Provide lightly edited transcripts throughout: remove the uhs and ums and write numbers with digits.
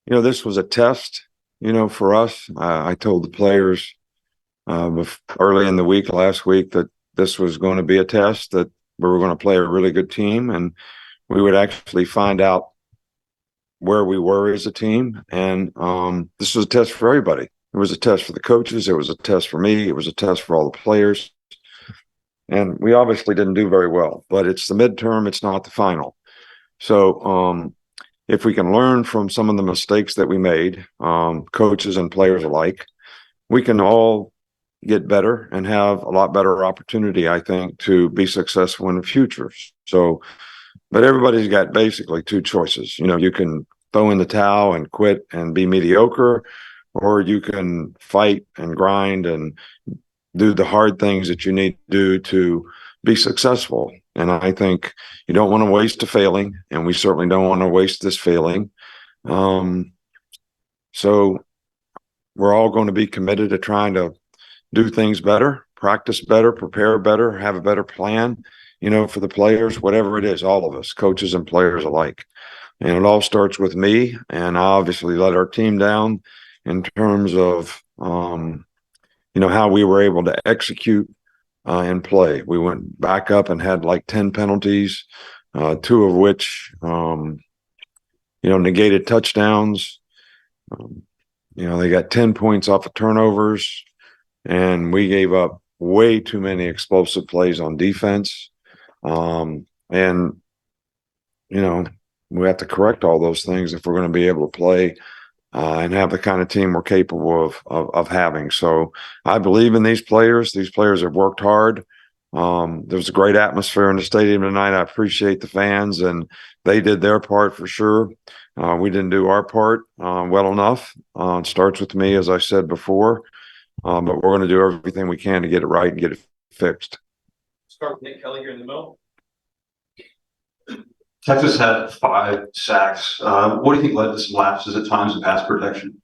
This was a test, for us. I told the players early in the week, last week, that this was going to be a test, that we were going to play a really good team, and we would actually find out where we were as a team. And this was a test for everybody. It was a test for the coaches. It was a test for me. It was a test for all the players. And we obviously didn't do very well, but it's the midterm. It's not the final. So if we can learn from some of the mistakes that we made, coaches and players alike, we can all get better and have a lot better opportunity, I think, to be successful in the future. So, but everybody's got basically two choices. You can throw in the towel and quit and be mediocre, or you can fight and grind and do the hard things that you need to do to be successful. And I think you don't want to waste a failing, and we certainly don't want to waste this failing. So we're all going to be committed to trying to do things better, practice better, prepare better, have a better plan, for the players, whatever it is, all of us, coaches and players alike. And it all starts with me. And I obviously let our team down in terms of, how we were able to execute and play. We went back up and had like 10 penalties, two of which, negated touchdowns. They got 10 points off of turnovers, and we gave up way too many explosive plays on defense. And, we have to correct all those things if we're going to be able to play and have the kind of team we're capable of having. So I believe in these players. These players have worked hard. There's a great atmosphere in the stadium tonight. I appreciate the fans, and they did their part for sure. We didn't do our part well enough. It starts with me, as I said before, but we're going to do everything we can to get it right and get it fixed. Start with Nick Kelly here in the middle. Texas had 5 sacks. What do you think led to some lapses at times in pass protection?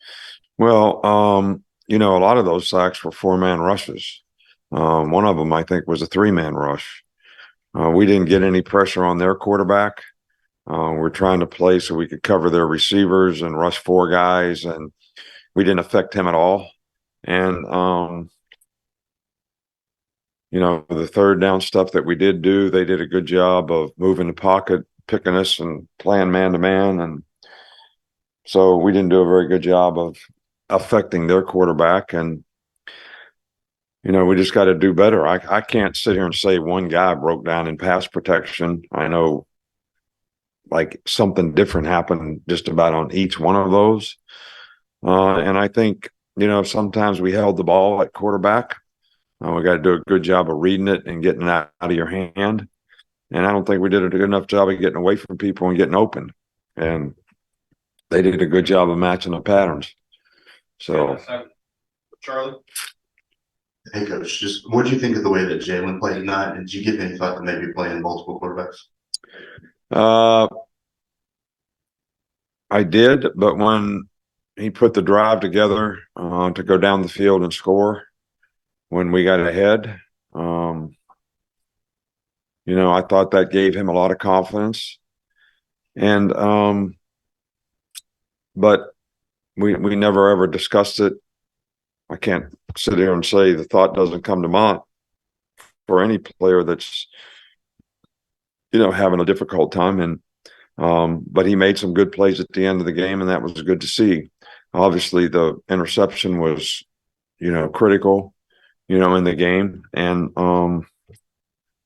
Well, a lot of those sacks were 4-man rushes. One of them, I think, was a 3-man rush. We didn't get any pressure on their quarterback. We're trying to play so we could cover their receivers and rush 4 guys, and we didn't affect him at all. And, the third down stuff that we did do, they did a good job of moving the pocket, picking us, and playing man-to-man. And so we didn't do a very good job of affecting their quarterback. And, we just got to do better. I can't sit here and say one guy broke down in pass protection. I know like something different happened just about on each one of those. And I think, sometimes we held the ball at quarterback. We got to do a good job of reading it and getting it out of your hand. And I don't think we did a good enough job of getting away from people and getting open. And they did a good job of matching the patterns. So, Charlie? Hey, Coach, just what do you think of the way that Jalen played tonight? And did you give any thought to maybe playing multiple quarterbacks? I did, but when he put the drive together to go down the field and score when we got ahead, I thought that gave him a lot of confidence. And but we never ever discussed it. I can't sit here and say the thought doesn't come to mind for any player that's having a difficult time. And but he made some good plays at the end of the game, and that was good to see. Obviously, the interception was critical in the game. And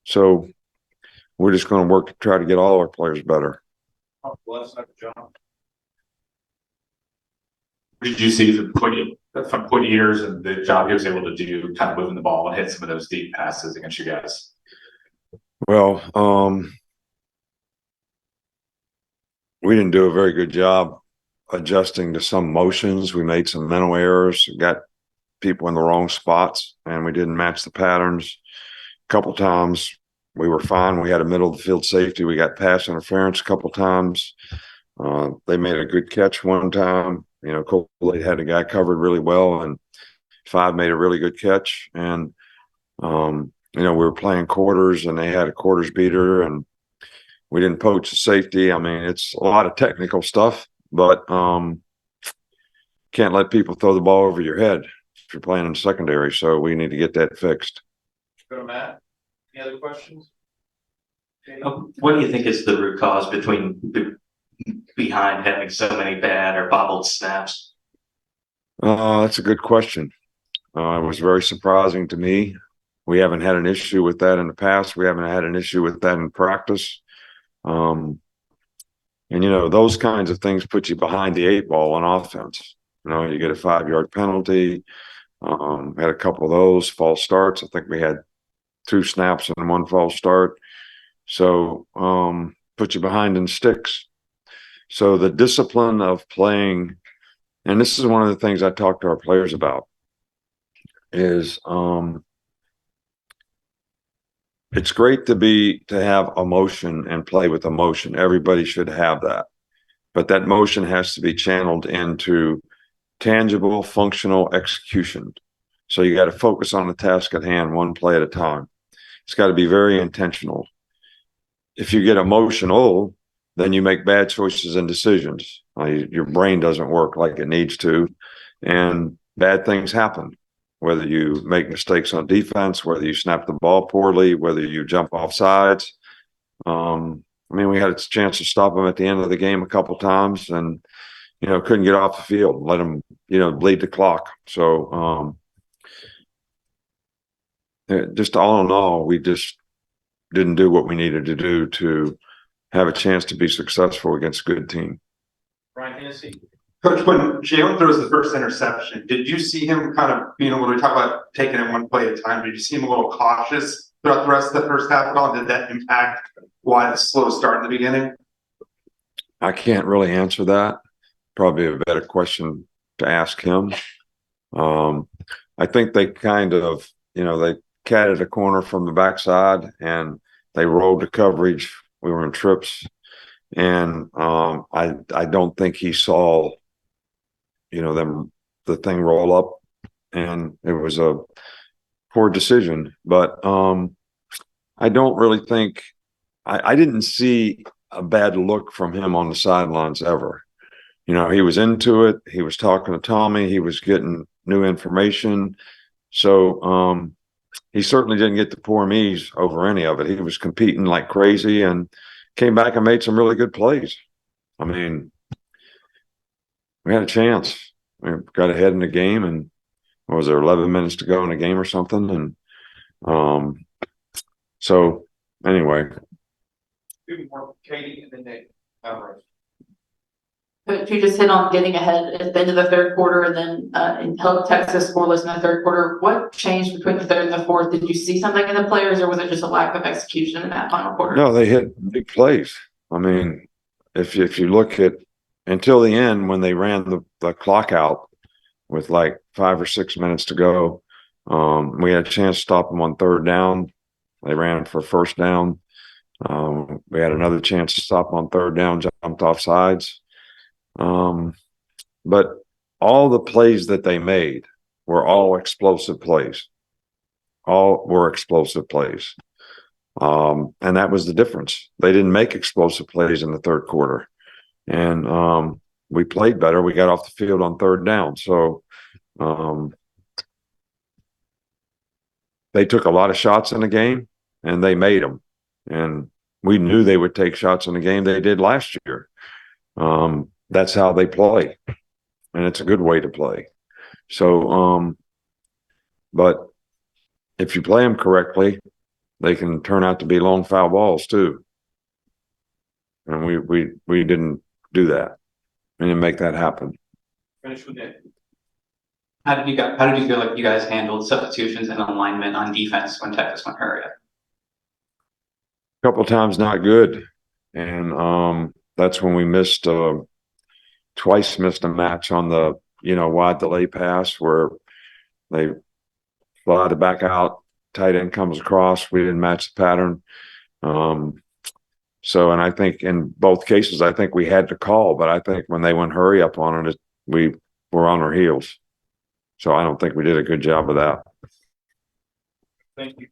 so we're just going to work to try to get all our players better. What did you see from Quinn Ewers and the job he was able to do, kind of moving the ball and hit some of those deep passes against you guys? Well, we didn't do a very good job adjusting to some motions. We made some mental errors, got people in the wrong spots, and we didn't match the patterns. A couple times we were fine. We had a middle of the field safety. We got pass interference a couple times. They made a good catch one time. Cole had a guy covered really well, and 5 made a really good catch. And, we were playing quarters, and they had a quarters beater, and we didn't poach the safety. I mean, it's a lot of technical stuff, but can't let people throw the ball over your head if you're playing in secondary. So we need to get that fixed. Go to Matt. Any other questions? What do you think is the root cause behind having so many bad or bobbled snaps? That's a good question. It was very surprising to me. We haven't had an issue with that in the past. We haven't had an issue with that in practice. And, those kinds of things put you behind the 8 ball on offense. You get a 5-yard penalty. Had a couple of those false starts. I think we had 2 snaps and 1 false start. So put you behind in sticks. So the discipline of playing, and this is one of the things I talk to our players about, is it's great to have emotion and play with emotion. Everybody should have that. But that motion has to be channeled into tangible, functional execution. So you got to focus on the task at hand, one play at a time. It's got to be very intentional. If you get emotional, then you make bad choices and decisions. Your brain doesn't work like it needs to, and bad things happen. Whether you make mistakes on defense, whether you snap the ball poorly, whether you jump off sides. We had a chance to stop them at the end of the game a couple times, and couldn't get off the field, let them bleed the clock. So just all in all, we just didn't do what we needed to do to have a chance to be successful against a good team. Ryan Hennessy. Coach, when Jalen throws the first interception, did you see him kind of, when we talk about taking it one play at a time, did you see him a little cautious throughout the rest of the first half at all? Did that impact why the slow start in the beginning? I can't really answer that. Probably a better question to ask him. I think they kind of, they catted a corner from the backside and they rolled the coverage. We were in trips, and I don't think he saw, the thing roll up, and it was a poor decision. But I don't really think I didn't see a bad look from him on the sidelines ever. He was into it. He was talking to Tommy. He was getting new information. So he certainly didn't get the poor me's over any of it. He was competing like crazy and came back and made some really good plays. We had a chance. We got ahead in the game, and what was there, 11 minutes to go in the game or something? And so anyway. Two more, Katie, and then Nick. But you just hit on getting ahead at the end of the third quarter and then and held Texas scoreless in the third quarter. What changed between the third and the fourth? Did you see something in the players, or was it just a lack of execution in that final quarter? No, they hit big plays. If you look at until the end when they ran the clock out with like 5 or 6 minutes to go, we had a chance to stop them on third down. They ran for first down. We had another chance to stop them on third down, jumped off sides. But all the plays that they made were all explosive plays. All were explosive plays. And that was the difference. They didn't make explosive plays in the third quarter. And we played better. We got off the field on third down. So they took a lot of shots in the game, and they made them. And we knew they would take shots in the game. They did last year. That's how they play, and it's a good way to play. So, but if you play them correctly, they can turn out to be long foul balls too. And we didn't do that. We didn't make that happen. Finish with Nick. How did you feel like you guys handled substitutions and alignment on defense when Texas went hurry up? A couple of times not good, and that's when we missed twice missed a match on the wide delay pass where they fly it back out, tight end comes across, we didn't match the pattern. And I think in both cases, I think we had to call, but I think when they went hurry up on it, we were on our heels. So I don't think we did a good job of that. Thank you.